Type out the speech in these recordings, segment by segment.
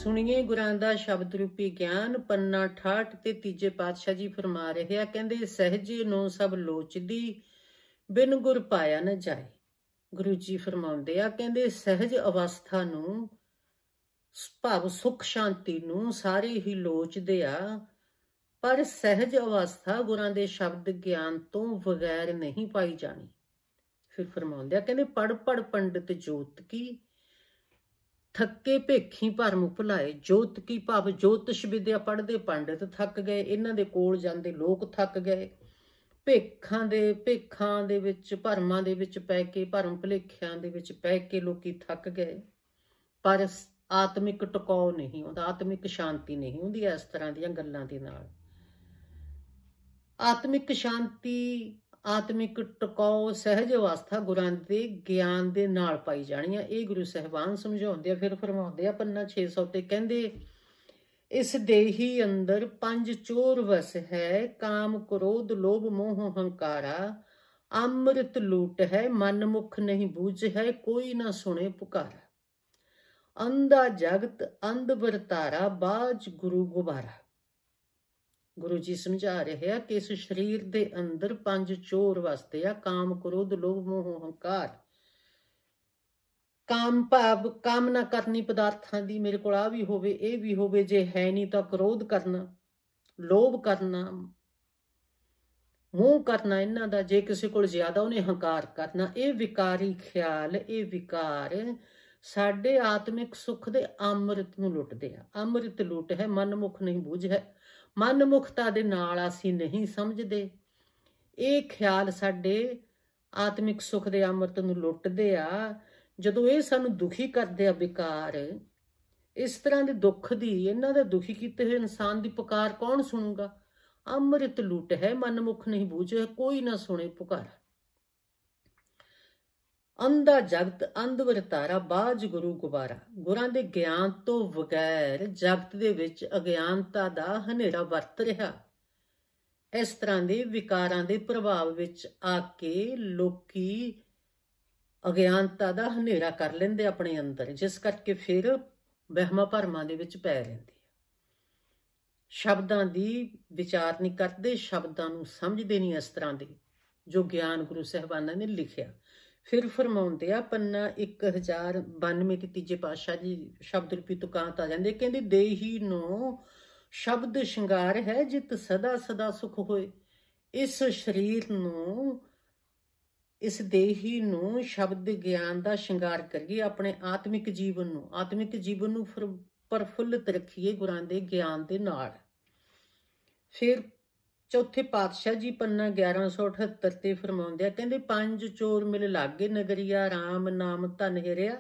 सुनिए गुरां दा शब्द रूपी ज्ञान पन्ना 68 ते तीजे पातशाह जी फरमा रहे हैं, कहंदे सहजे नो सब लोचदी बिन गुर पाया न जाए। गुरु जी फरमाउंदे आ, कहंदे सहज अवस्था नू भाव सुख शांति नू सारे ही लोचदे आ, पर सहज अवस्था गुरां दे शब्द ज्ञान तो बगैर नहीं पाई जानी। फिर फरमाउंदे आ, कहंदे पढ़ पढ़ पंडित जोत की थके भेखी भरम भुलाए। जोत की भाव ज्योतिष विद्या पढ़ते पंडित थक गए, इन्हां दे कोल जांदे लोक थक गए। ਭੇਖਾਂ ਦੇ ਵਿੱਚ ਭਰਮਾਂ ਦੇ ਵਿੱਚ ਪੈ ਕੇ ਭਰਮ ਭੁਲੇਖਿਆਂ ਦੇ ਵਿੱਚ ਪੈ ਕੇ ਲੋਕੀ ਥੱਕ ਗਏ, ਪਰ ਆਤਮਿਕ ਟਿਕਾਉ ਨਹੀਂ ਹੁੰਦਾ, ਆਤਮਿਕ ਸ਼ਾਂਤੀ ਨਹੀਂ ਹੁੰਦੀ ਇਸ ਤਰ੍ਹਾਂ ਦੀਆਂ ਗੱਲਾਂ ਦੇ ਨਾਲ। ਆਤਮਿਕ ਸ਼ਾਂਤੀ, ਆਤਮਿਕ ਟਿਕਾਉ, ਸਹਿਜ ਅਵਸਥਾ ਗੁਰਾਂ ਦੇ ਗਿਆਨ ਦੇ ਨਾਲ ਪਾਈ ਜਾਣੀ ਆ। ਇਹ ਗੁਰੂ ਸਾਹਿਬਾਨ ਸਮਝਾਉਂਦੇ ਆ। ਫਿਰ ਫਰਮਾਉਂਦੇ ਆ ਪੰਨਾ 600 ਤੇ, ਕਹਿੰਦੇ इस देही अंदर पंज चोर वस है, काम क्रोध लोभ मोह हंकारा। अमृत लूट है मन मुख नहीं बूझ है, कोई ना सुने पुकारा। अंधा जगत अंध वरतारा, बाज गुरु गुबारा। गुरु जी समझा रहे हैं कि इस शरीर दे अंदर पंज चोर वसते आ, काम क्रोध लोभ मोह हंकार। काम भाव कामना करनी पदार्थां दी, मेरे को आ भी होवे ये भी होवे, जे है नहीं तो क्रोध करना, लोभ करना, मोह करना इन्हां दा, जे किसी कोल ज्यादा उन्हें हंकार करना। ये विकारी ख्याल, ये विकार साडे आत्मिक सुख दे अमृत नूं लुटदे आ। अमृत लुट है मन मुख नहीं बूझ है, मन मुखता दे नाल असीं नहीं समझदे। ये ख्याल साडे आत्मिक सुख दे अमृत नूं लुटदे आ। ਜਦੋਂ ਇਹ ਸਾਨੂੰ ਦੁਖੀ ਕਰਦੇ ਆ ਵਿਕਾਰ, ਇਸ ਤਰ੍ਹਾਂ ਦੇ ਦੁੱਖ ਦੀ, ਇਹਨਾਂ ਦਾ ਦੁਖੀ ਕੀਤੇ ਹੋਏ ਇਨਸਾਨ ਦੀ ਪੁਕਾਰ ਕੌਣ ਸੁਣੂਗਾ? ਅੰਮ੍ਰਿਤ ਲੁੱਟ ਹੈ ਮਨ ਮੁਖ ਨਹੀਂ ਬੂਝੇ, ਕੋਈ ਨਾ ਸੁਣੇ ਪੁਕਾਰ। ਅੰਧਾ ਜਗਤ ਅੰਧ ਵਰਤਾਰਾ, ਬਾਜ ਗੁਰੂ ਗੁਬਾਰਾ। ਗੁਰਾਂ ਦੇ ਗਿਆਨ ਤੋਂ ਬਗੈਰ ਜਗਤ ਦੇ ਵਿੱਚ ਅਗਿਆਨਤਾ ਦਾ ਹਨੇਰਾ ਵਰਤ ਰਿਹਾ। ਇਸ ਤਰ੍ਹਾਂ ਦੇ ਵਿਕਾਰਾਂ ਦੇ ਪ੍ਰਭਾਵ ਵਿੱਚ ਆ ਕੇ ਲੋਕੀ ਅਗਿਆਨਤਾ ਦਾ ਹਨੇਰਾ ਕਰ ਲੈਂਦੇ ਆਪਣੇ ਅੰਦਰ, ਜਿਸ ਕਰਕੇ ਫਿਰ ਵਹਿਮਾਂ ਭਰਮਾਂ ਦੇ ਵਿੱਚ ਪੈ ਰਹਿੰਦੇ ਆ। ਸ਼ਬਦਾਂ ਦੀ ਵਿਚਾਰ ਨਹੀਂ ਕਰਦੇ, ਸ਼ਬਦਾਂ ਨੂੰ ਸਮਝਦੇ ਨਹੀਂ ਇਸ ਤਰ੍ਹਾਂ ਦੇ ਜੋ ਗਿਆਨ ਗੁਰੂ ਸਾਹਿਬਾਨਾਂ ਨੇ ਲਿਖਿਆ। ਫਿਰ ਫਰਮਾਉਂਦੇ ਆ ਪੰਨਾ 1092 ਤੇ ਤੀਜੇ ਪਾਤਸ਼ਾਹ ਜੀ ਸ਼ਬਦ ਰੂਪੀ ਤੁਕਾਂਤ ਆ ਜਾਂਦੇ, ਕਹਿੰਦੇ ਦੇਹੀ ਨੂੰ ਸ਼ਬਦ ਸ਼ਿੰਗਾਰ ਹੈ, ਜਿਤ ਸਦਾ ਸਦਾ ਸੁਖ ਹੋਏ। ਇਸ ਸਰੀਰ ਨੂੰ, इस देही नूं शब्द ज्ञान का शिंगार करिए, अपने आत्मिक जीवन नूं प्रफुल्लित रखिए गुरां दे ज्ञान दे नाल। फिर चौथे पातशाह जी पन्ना 1178 ते फरमाउंदे आ, कहंदे पंज चोर मिल लागे नगरिया, राम नाम धन हिरिया।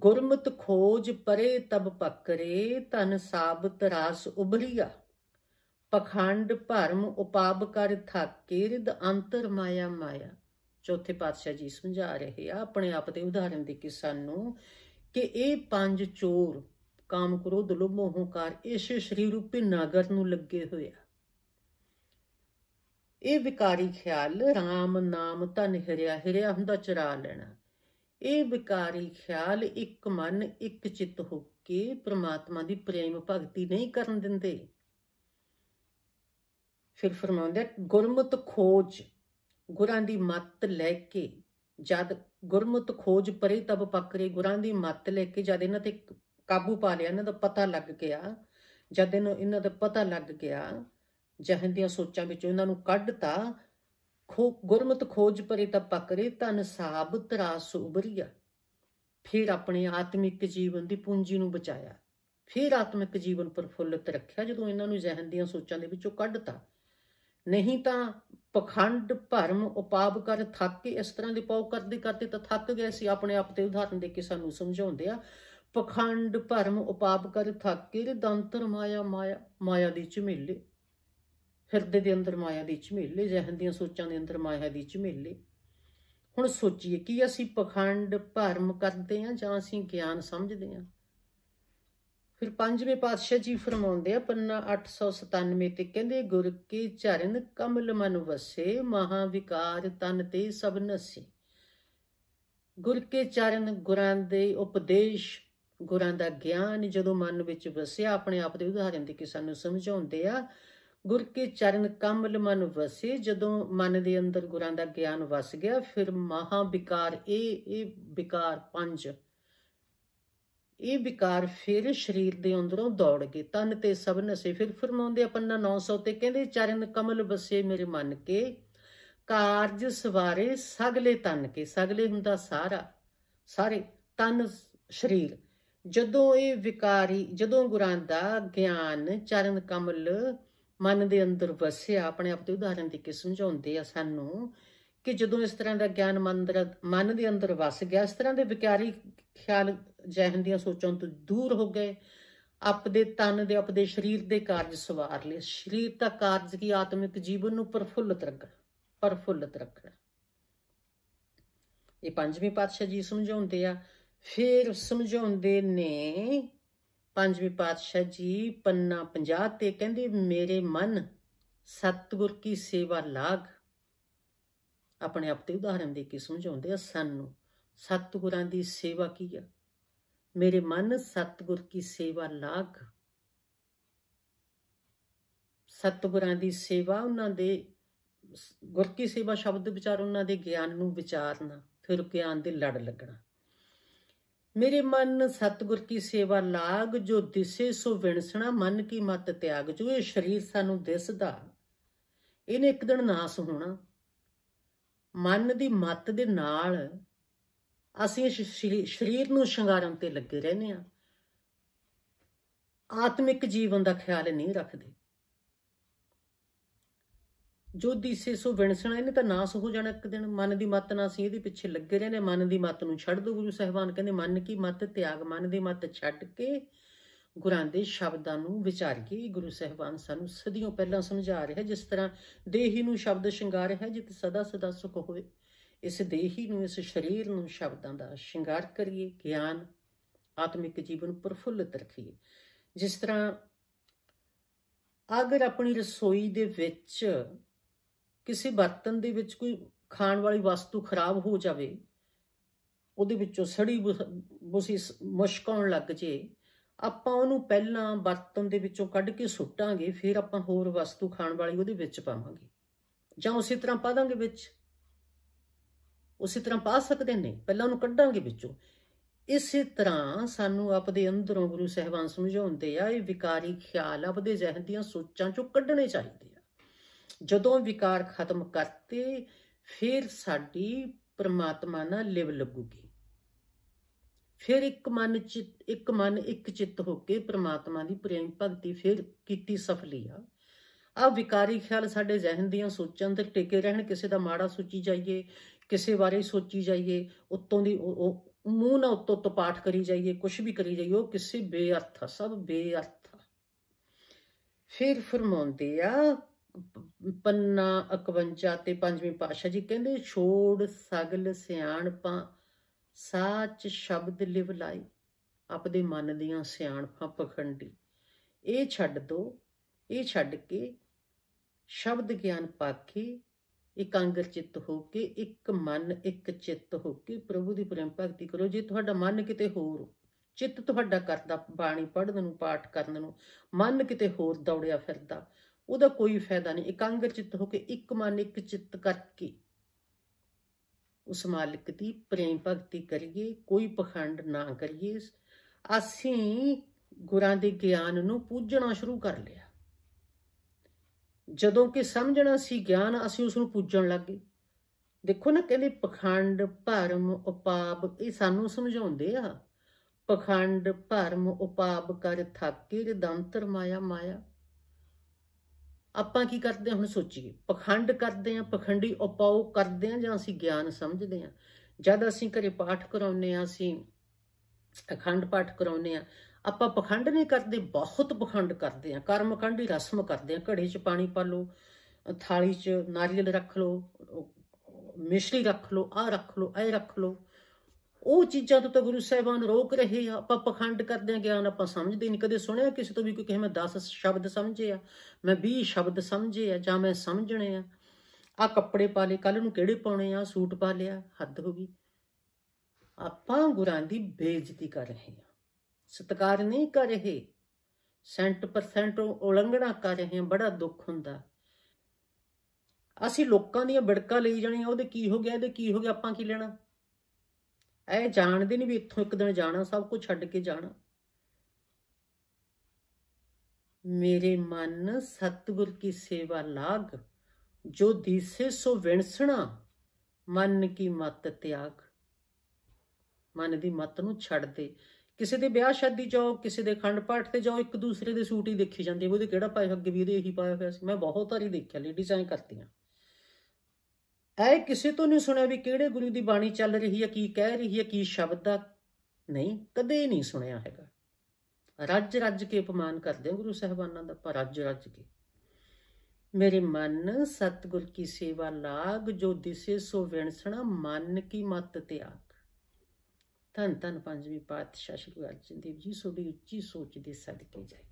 गुरमत खोज परे तब पकरे, धन साबत रास उभरिया। पखंड भरम उपाब कर थाके, रिद अंतर माया माया। चौथे पातशाह जी समझा रहे आ अपने आप के उदाहरण दे के सानू कि ये पंज चोर काम क्रोध लोभ मोह हंकार इस शरीर रूपी नागर नूं लगे हुए आ। ये विकारी ख्याल राम नाम धन हिरिया, हिरिया हुंदा चुरा लेना। ये विकारी ख्याल एक मन एक चित होके परमात्मा दी प्रेम भगती नहीं करन दिंदे। फिर फरमाउंदे गुरमत खोज, गुरां दी मत लैके जद गुरमुत खोज परे तब पकरे। गुरां दी मत लैके जद इन्हां ते काबू पा लिया, इन्हां दा पता लग गया, जद इन्हां दा पता लग गया, जहन दियां सोचां विचों इन्हां नूं कढता, गुरमुत खोज परे तब पकरे, धन साबत रास उभरिया। फिर अपने आत्मिक जीवन दी पूंजी नूं बचाया, फिर आत्मिक जीवन प्रफुल्लित रखिया जदों इन्हां नूं जहन दियां सोचां दे विचों कढता। नहीं तो पखंड भरम उपाब कर थक, इस तरह के पाव करते करते तो थक गए सी। अपने आप के उदाहरण दे के सानू समझाउंदे आ, पखंड भरम उपाब कर थके, दंतर माया माया। माया दी झमेले, हिरदे दे अंदर माया दी झमेले, जहन दियां सोचां दे अंदर माया दी झमेले। हुण सोचीए कि असीं पखंड भरम करते हैं जां असीं ज्ञान समझते हैं। फिर पंजवें पातशाह जी फरमाउंदे आ पन्ना 897 ते, कहंदे गुर के चरण कमल मन वसे, महाविकार तन ते सब नसे। गुर के चरण गुरां दे उपदेश ਗੁਰਾਂ ਦਾ ਗਿਆਨ ਜਦੋਂ ਮਨ ਵਿੱਚ ਵਸਿਆ, ਆਪਣੇ ਆਪ ਦੇ ਉਦਾਹਰਨ ਦੇ ਕੇ ਸਾਨੂੰ ਸਮਝਾਉਂਦੇ ਆ, ਗੁਰ ਕੇ ਚਰਨ ਕਮਲ ਮਨ ਵਸੇ। ਜਦੋਂ ਮਨ ਦੇ ਅੰਦਰ ਗੁਰਾਂ ਦਾ ਗਿਆਨ ਵਸ ਗਿਆ, ਫਿਰ ਮਹਾ ਵਿਕਾਰ, ਇਹ ਵਿਕਾਰ ਪੰਜ, ਇਹ ਵਿਕਾਰ ਫਿਰ ਸਰੀਰ ਦੇ ਅੰਦਰੋਂ ਦੌੜ ਗਏ, ਤਨ ਤੇ ਸਭ ਨਸੇ। ਫਿਰ ਫਰਮਾਉਂਦੇ ਆ ਪੰਨਾ 900 ਤੇ, ਕਹਿੰਦੇ ਚਰਨ ਕਮਲ ਵਸੇ ਮੇਰੇ ਮਨ ਕੇ, ਕਾਰਜ ਸਵਾਰੇ ਸਗਲੇ ਤਨ ਕੇ। ਸਗਲੇ ਹੁੰਦਾ ਸਾਰਾ, ਸਾਰੇ ਤਨ ਸਰੀਰ। ਜਦੋਂ ਇਹ ਵਿਕਾਰੀ, ਜਦੋਂ ਗੁਰਾਂ ਦਾ ਗਿਆਨ ਚਰਨ ਕਮਲ ਮਨ ਦੇ ਅੰਦਰ ਵਸਿਆ, ਆਪਣੇ ਆਪ ਦੇ ਉਦਾਹਰਨ ਦੇ ਕੇ ਸਮਝਾਉਂਦੇ ਆ ਸਾਨੂੰ ਕਿ ਜਦੋਂ ਇਸ ਤਰ੍ਹਾਂ ਦਾ ਗਿਆਨ ਮਨ ਦੇ ਅੰਦਰ ਵਸ ਗਿਆ, ਇਸ ਤਰ੍ਹਾਂ ਦੇ ਵਿਕਾਰੀ ਖਿਆਲ ਜਹਿਨ ਦੀਆਂ ਸੋਚਾਂ ਤੋਂ ਦੂਰ ਹੋ ਗਏ, ਆਪਦੇ ਤਨ ਦੇ, ਆਪਦੇ ਸਰੀਰ ਦੇ ਕਾਰਜ ਸਵਾਰ ਲਏ। ਸਰੀਰ ਦਾ ਕਾਰਜ ਕੀ? ਆਤਮਿਕ ਜੀਵਨ ਨੂੰ ਪ੍ਰਫੁੱਲਤ ਰੱਖਣਾ, ਪ੍ਰਫੁੱਲਤ ਰੱਖਣਾ। ਇਹ ਪੰਜਵੀਂ ਪਾਤਸ਼ਾਹ ਜੀ ਸਮਝਾਉਂਦੇ ਆ। ਫਿਰ ਸਮਝਾਉਂਦੇ ਨੇ ਪੰਜਵੀਂ ਪਾਤਸ਼ਾਹ ਜੀ ਪੰਨਾ 50 ਤੇ, ਕਹਿੰਦੇ ਮੇਰੇ ਮਨ ਸਤਿਗੁਰ ਕੀ ਸੇਵਾ ਲਾਗ। ਆਪਣੇ ਆਪ ਤੇ ਉਦਾਹਰਨ ਦੇ ਕੇ ਸਮਝਾਉਂਦੇ ਆ ਸਾਨੂੰ, ਸਤਿਗੁਰਾਂ ਦੀ ਸੇਵਾ ਕੀ ਆ? ਮੇਰੇ ਮਨ ਸਤਿਗੁਰ ਕੀ ਸੇਵਾ ਲਾਗ। ਸਤਿਗੁਰਾਂ ਦੀ ਸੇਵਾ, ਉਹਨਾਂ ਦੇ ਗੁਰ ਕੀ ਸੇਵਾ ਸ਼ਬਦ ਵਿਚਾਰ, ਉਹਨਾਂ ਦੇ ਗਿਆਨ ਨੂੰ ਵਿਚਾਰਨਾ, ਫਿਰ ਗਿਆਨ ਦੇ ਲੜ ਲੱਗਣਾ। ਮੇਰੇ ਮਨ ਸਤਿਗੁਰ ਕੀ ਸੇਵਾ ਲਾਗ, ਜੋ ਦਿਸੇ ਸੋ ਵਿਣਸਣਾ, ਮਨ ਕੀ ਮਤ ਤਿਆਗ। ਜੋ ਇਹ ਸਰੀਰ ਸਾਨੂੰ ਦਿਸਦਾ, ਇਹਨੇ ਇੱਕ ਦਿਨ ਨਾਸ ਹੋਣਾ। ਮਨ ਦੀ ਮੱਤ ਦੇ ਨਾਲ ਅਸੀਂ ਸਰੀਰ ਨੂੰ ਸ਼ਿੰਗਾਰਨ ਤੇ ਲੱਗੇ ਰਹਿੰਦੇ ਹਾਂ, ਆਤਮਿਕ ਜੀਵਨ ਦਾ ਖਿਆਲ ਨਹੀਂ ਰੱਖਦੇ। ਜੋ ਦਿਸੇ ਸੋ ਵਿਣਸਣਾ, ਇਹਨੇ ਤਾਂ ਨਾਸ ਹੋ ਜਾਣਾ ਇੱਕ ਦਿਨ। ਮਨ ਦੀ ਮੱਤ ਨਾਲ ਅਸੀਂ ਇਹਦੇ ਪਿੱਛੇ ਲੱਗੇ ਰਹਿੰਦੇ। ਮਨ ਦੀ ਮੱਤ ਨੂੰ ਛੱਡ ਦਿਓ। ਗੁਰੂ ਸਾਹਿਬਾਨ ਕਹਿੰਦੇ ਮਨ ਕੀ ਮੱਤ ਤਿਆਗ। ਮਨ ਦੀ ਮੱਤ ਛੱਡ ਕੇ ਗੁਰਾਂ ਦੇ ਸ਼ਬਦਾਂ ਨੂੰ ਵਿਚਾਰੀਏ। ਗੁਰੂ ਸਾਹਿਬਾਨ ਸਾਨੂੰ ਸਦੀਆਂ ਪਹਿਲਾਂ ਸਮਝਾ ਰਿਹਾ, ਜਿਸ ਤਰ੍ਹਾਂ ਦੇਹੀ ਨੂੰ ਸ਼ਬਦ ਸ਼ਿੰਗਾਰ ਹੈ ਜਿਤ ਸਦਾ ਸਦਾ ਸੁਖ ਹੋਵੇ, ਇਸ ਦੇਹੀ ਨੂੰ, ਇਸ ਸਰੀਰ ਨੂੰ ਸ਼ਬਦਾਂ ਦਾ ਸ਼ਿੰਗਾਰ ਕਰੀਏ। ਗਿਆਨ, ਆਤਮਿਕ ਜੀਵਨ ਪ੍ਰਫੁੱਲਤ ਰੱਖੀਏ। ਜਿਸ ਤਰ੍ਹਾਂ ਅਗਰ ਆਪਣੀ ਰਸੋਈ ਦੇ ਵਿੱਚ ਕਿਸੇ ਬਰਤਨ ਦੇ ਵਿੱਚ ਕੋਈ ਖਾਣ ਵਾਲੀ ਵਸਤੂ ਖਰਾਬ ਹੋ ਜਾਵੇ, ਉਹਦੇ ਵਿੱਚੋਂ ਸੜੀ ਬੁਸੀ ਮੁਸ਼ਕ ਆਉਣ ਲੱਗ ਜੇ, ਆਪਾਂ ਉਹਨੂੰ ਪਹਿਲਾਂ ਬਰਤਨ ਦੇ ਵਿੱਚੋਂ ਕੱਢ ਕੇ ਸੁੱਟਾਂਗੇ, ਫਿਰ ਆਪਾਂ ਹੋਰ ਵਸਤੂ ਖਾਣ ਵਾਲੀ ਉਹਦੇ ਵਿੱਚ ਪਾਵਾਂਗੇ, ਜਾਂ ਉਸੇ ਤਰ੍ਹਾਂ ਪਾ ਦਾਂਗੇ ਵਿੱਚ। ਉਸੇ ਤਰ੍ਹਾਂ ਪਾ ਸਕਦੇ ਨੇ, ਪਹਿਲਾਂ ਉਹਨੂੰ ਕੱਢਾਂਗੇ ਵਿੱਚੋਂ। ਇਸੇ ਤਰ੍ਹਾਂ ਸਾਨੂੰ ਆਪਦੇ ਅੰਦਰੋਂ ਗੁਰੂ ਸਾਹਿਬਾਨ ਸਮਝਾਉਂਦੇ ਆ, ਇਹ ਵਿਕਾਰੀ ਖਿਆਲ ਆਪਦੇ ਜ਼ਹਿਨ ਦੀਆਂ ਸੋਚਾਂ ਚੋਂ ਕੱਢਣੇ ਚਾਹੀਦੇ ਆ। ਜਦੋਂ ਵਿਕਾਰ ਖਤਮ ਕਰਤੇ, ਫਿਰ ਸਾਡੀ ਪ੍ਰਮਾਤਮਾ ਨਾਲ ਲਿਵ ਲੱਗੂਗੀ। ਫਿਰ ਇੱਕ ਮਨ ਇੱਕ ਚਿੱਤ ਹੋ ਕੇ ਪ੍ਰਮਾਤਮਾ ਦੀ ਪ੍ਰੇਮ ਭਗਤੀ ਫਿਰ ਕੀਤੀ ਸਫਲੀ ਆ। ਆਹ ਵਿਕਾਰੀ ਖਿਆਲ ਸਾਡੇ ਜ਼ਹਿਨ ਦੀਆਂ ਸੋਚਾਂ ਤੇ ਟਿਕੇ ਰਹਿਣ। ਕਿਸੇ ਦਾ ਮਾੜਾ ਸੋਚੀ ਜਾਈਏ, ਕਿਸੇ ਬਾਰੇ ਸੋਚੀ ਜਾਈਏ, ਉੱਤੋਂ ਦੀ ਮੂੰਹ ਨਾਲ ਉੱਤੋਂ ਪਾਠ ਕਰੀ ਜਾਈਏ, ਕੁਛ ਵੀ ਕਰੀ ਜਾਈਏ, ਉਹ ਕਿਸੇ ਬੇਅਰਥ ਆ, ਸਭ ਬੇਅਰਥ ਆ। ਫਿਰ ਫਰਮਾਉਂਦੇ ਆ ਪੰਨਾ 51 ਤੇ ਪੰਜਵੀਂ ਪਾਤਸ਼ਾਹ ਜੀ ਕਹਿੰਦੇ, ਛੋੜ ਸਗਲ ਸਿਆਣਪਾਂ ਸਾਚ ਸ਼ਬਦ ਲਿਵ ਲਾਈ। ਆਪਦੇ ਮਨ ਦੀਆਂ ਸਿਆਣਪਾਂ ਪਖੰਡੀ ਇਹ ਛੱਡ ਦੋ। ਇਹ ਛੱਡ ਕੇ ਸ਼ਬਦ ਗਿਆਨ ਪਾ ਕੇ ਇਕਾਂਗਰ ਚਿੱਤ ਹੋ ਕੇ, ਇੱਕ ਮਨ ਇੱਕ ਚਿੱਤ ਹੋ ਕੇ ਪ੍ਰਭੂ ਦੀ ਪ੍ਰੇਮ ਭਗਤੀ ਕਰੋ। ਜੇ ਤੁਹਾਡਾ ਮਨ ਕਿਤੇ ਹੋਰ, ਚਿੱਤ ਤੁਹਾਡਾ ਕਰਦਾ ਬਾਣੀ ਪੜ੍ਹਨ ਨੂੰ, ਪਾਠ ਕਰਨ ਨੂੰ, ਮਨ ਕਿਤੇ ਹੋਰ ਦੌੜਿਆ ਫਿਰਦਾ, ਉਹਦਾ ਕੋਈ ਫਾਇਦਾ ਨਹੀਂ। ਇਕਾਂਗਰ ਚਿੱਤ ਹੋ ਕੇ ਇੱਕ ਮਨ ਇੱਕ ਚਿੱਤ ਕਰਕੇ ਉਸ ਮਾਲਿਕ ਦੀ ਪ੍ਰੇਮ ਭਗਤੀ ਕਰੀਏ, ਕੋਈ ਪਖੰਡ ਨਾ ਕਰੀਏ। ਅਸੀਂ ਗੁਰਾਂ ਦੇ ਗਿਆਨ ਨੂੰ ਪੂਜਣਾ ਸ਼ੁਰੂ ਕਰ ਲਿਆ। ਜਦੋਂ ਕਿ ਸਮਝਣਾ ਸੀ ਗਿਆਨ, ਅਸੀਂ ਉਸ ਨੂੰ ਪੂਜਣ ਲੱਗ ਗਏ। ਦੇਖੋ ਨਾ, ਕਹਿੰਦੇ ਪਖੰਡ ਭਰਮ ਉਪਾਪ, ਇਹ ਸਾਨੂੰ ਸਮਝਾਉਂਦੇ ਆ। ਪਖੰਡ ਭਰਮ ਉਪਾਪ ਕਰ ਥਾਕੇ ਰਿਦੰਤਰ ਮਾਇਆ ਮਾਇਆ। ਆਪਾਂ ਕੀ ਕਰਦੇ ਹਾਂ? ਹੁਣ ਸੋਚੀਏ, ਪਖੰਡ ਕਰਦੇ ਹਾਂ, ਪਖੰਡੀ ਉਪਾਉ ਕਰਦੇ ਹਾਂ, ਜਾਂ ਅਸੀਂ ਗਿਆਨ ਸਮਝਦੇ ਹਾਂ? ਜਦ ਅਸੀਂ ਘਰੇ ਪਾਠ ਕਰਾਉਂਦੇ ਹਾਂ, ਅਸੀਂ ਅਖੰਡ ਪਾਠ ਕਰਾਉਂਦੇ ਹਾਂ, ਆਪਾਂ ਪਖੰਡ ਨਹੀਂ ਕਰਦੇ, ਬਹੁਤ ਪਖੰਡ ਕਰਦੇ ਹਾਂ। ਕਰਮਕਾਂਡੀ ਰਸਮ ਕਰਦੇ ਹਾਂ। ਘੜੇ 'ਚ ਪਾਣੀ ਪਾ ਲਓ, ਥਾਲੀ 'ਚ ਨਾਰੀਅਲ ਰੱਖ ਲਓ, ਮਿਸ਼ਰੀ ਰੱਖ ਲਓ, ਆਹ ਰੱਖ ਲਓ, ਇਹ ਰੱਖ ਲਓ। ਉਹ ਚੀਜ਼ਾਂ ਤੋਂ ਤਾਂ ਗੁਰੂ ਸਾਹਿਬਾਨ ਰੋਕ ਰਹੇ ਆ। ਆਪਾਂ ਪਖੰਡ ਕਰਦੇ ਹਾਂ, ਗਿਆਨ ਆਪਾਂ ਸਮਝਦੇ ਨਹੀਂ। ਕਦੇ ਸੁਣਿਆ ਕਿਸੇ ਤੋਂ ਵੀ ਕੋਈ ਕਹੇ ਮੈਂ 10 ਸ਼ਬਦ ਸਮਝੇ ਆ, ਮੈਂ 20 ਸ਼ਬਦ ਸਮਝੇ ਆ, ਜਾਂ ਮੈਂ ਸਮਝਣੇ ਆ। ਆਹ ਕੱਪੜੇ ਪਾ ਲਏ, ਕੱਲ੍ਹ ਨੂੰ ਕਿਹੜੇ ਪਾਉਣੇ ਆ, ਸੂਟ ਪਾ ਲਿਆ, ਹੱਦ ਹੋ ਗਈ। ਆਪਾਂ ਗੁਰਾਂ ਦੀ ਬੇਇੱਜ਼ਤੀ ਕਰ ਰਹੇ ਹਾਂ। ਸਤਿਕਾਰ ਨਹੀਂ ਕਰ ਰਹੇ, 100% ਉਲੰਘਣਾ ਕਰ ਰਹੇ ਹਾਂ। ਬੜਾ ਦੁੱਖ ਹੁੰਦਾ। ਅਸੀਂ ਲੋਕਾਂ ਦੀਆਂ ਵਿੜਕਾਂ ਲਈ ਜਾਣੀਆਂ, ਉਹਦੇ ਕੀ ਹੋ ਗਿਆ, ਇਹਦੇ ਕੀ ਹੋ ਗਿਆ, ਆਪਾਂ ਕੀ ਲੈਣਾ। ਇਹ ਜਾਣਦੇ ਨਹੀਂ ਵੀ ਇੱਥੋਂ ਇੱਕ ਦਿਨ ਜਾਣਾ, ਸਭ ਕੁਝ ਛੱਡ ਕੇ ਜਾਣਾ। ਮੇਰੇ ਮਨ ਸਤਿਗੁਰ ਕੀ ਸੇਵਾ ਲਾਗ, ਜੋ ਦੀਸੇ ਸੋ ਵਿਣਸਣਾ, ਮਨ ਕੀ ਮਤ ਤਿਆਗ। ਮਨ ਦੀ ਮਤ ਨੂੰ ਛੱਡ ਦੇ। ਕਿਸੇ ਦੇ ਵਿਆਹ ਸ਼ਾਦੀ ਜਾਓ, ਕਿਸੇ ਦੇ ਅਖੰਡ ਪਾਠ ਤੇ ਜਾਓ, ਇੱਕ ਦੂਸਰੇ ਦੇ ਸੂਟ ਹੀ ਦੇਖੀ ਜਾਂਦੇ, ਉਹਦੇ ਕਿਹੜਾ ਪਾਇਆ, ਅੱਗੇ ਵੀ ਉਹਦੇ ਇਹੀ ਪਾਇਆ ਹੋਇਆ ਸੀ। ਮੈਂ ਬਹੁਤ ਵਾਰੀ ਦੇਖਿਆ ਲੇਡੀਜ਼ ਐਂ ਕਰਦੀਆਂ। ਇਹ ਕਿਸੇ ਤੋਂ ਨਹੀਂ ਸੁਣਿਆ ਵੀ ਕਿਹੜੇ ਗੁਰੂ ਦੀ ਬਾਣੀ ਚੱਲ ਰਹੀ ਹੈ, ਕੀ ਕਹਿ ਰਹੀ ਹੈ, ਕੀ ਸ਼ਬਦ ਆ। ਨਹੀਂ, ਕਦੇ ਨਹੀਂ ਸੁਣਿਆ ਹੈਗਾ। ਰੱਜ ਰੱਜ ਕੇ ਅਪਮਾਨ ਕਰਦੇ ਗੁਰੂ ਸਾਹਿਬਾਨਾਂ ਦਾ, ਪਰ ਰੱਜ ਰੱਜ ਕੇ। ਮੇਰੇ ਮਨ ਸਤਿਗੁਰ ਕੀ ਸੇਵਾ ਲਾਗ, ਜੋ ਦਿਸੇ ਸੋ ਵਿਣਸਣਾ, ਮਨ ਕੀ ਮਤ ਤਿਆਗ। ਧੰਨ ਧੰਨ ਪੰਜਵੀਂ ਪਾਤਸ਼ਾਹ ਸ਼੍ਰੀ ਗੁਰੂ ਅਰਜਨ ਦੇਵ ਜੀ, ਤੁਹਾਡੀ ਉੱਚੀ ਸੋਚ ਦੇ ਸਦਕੇ ਜਾਏ।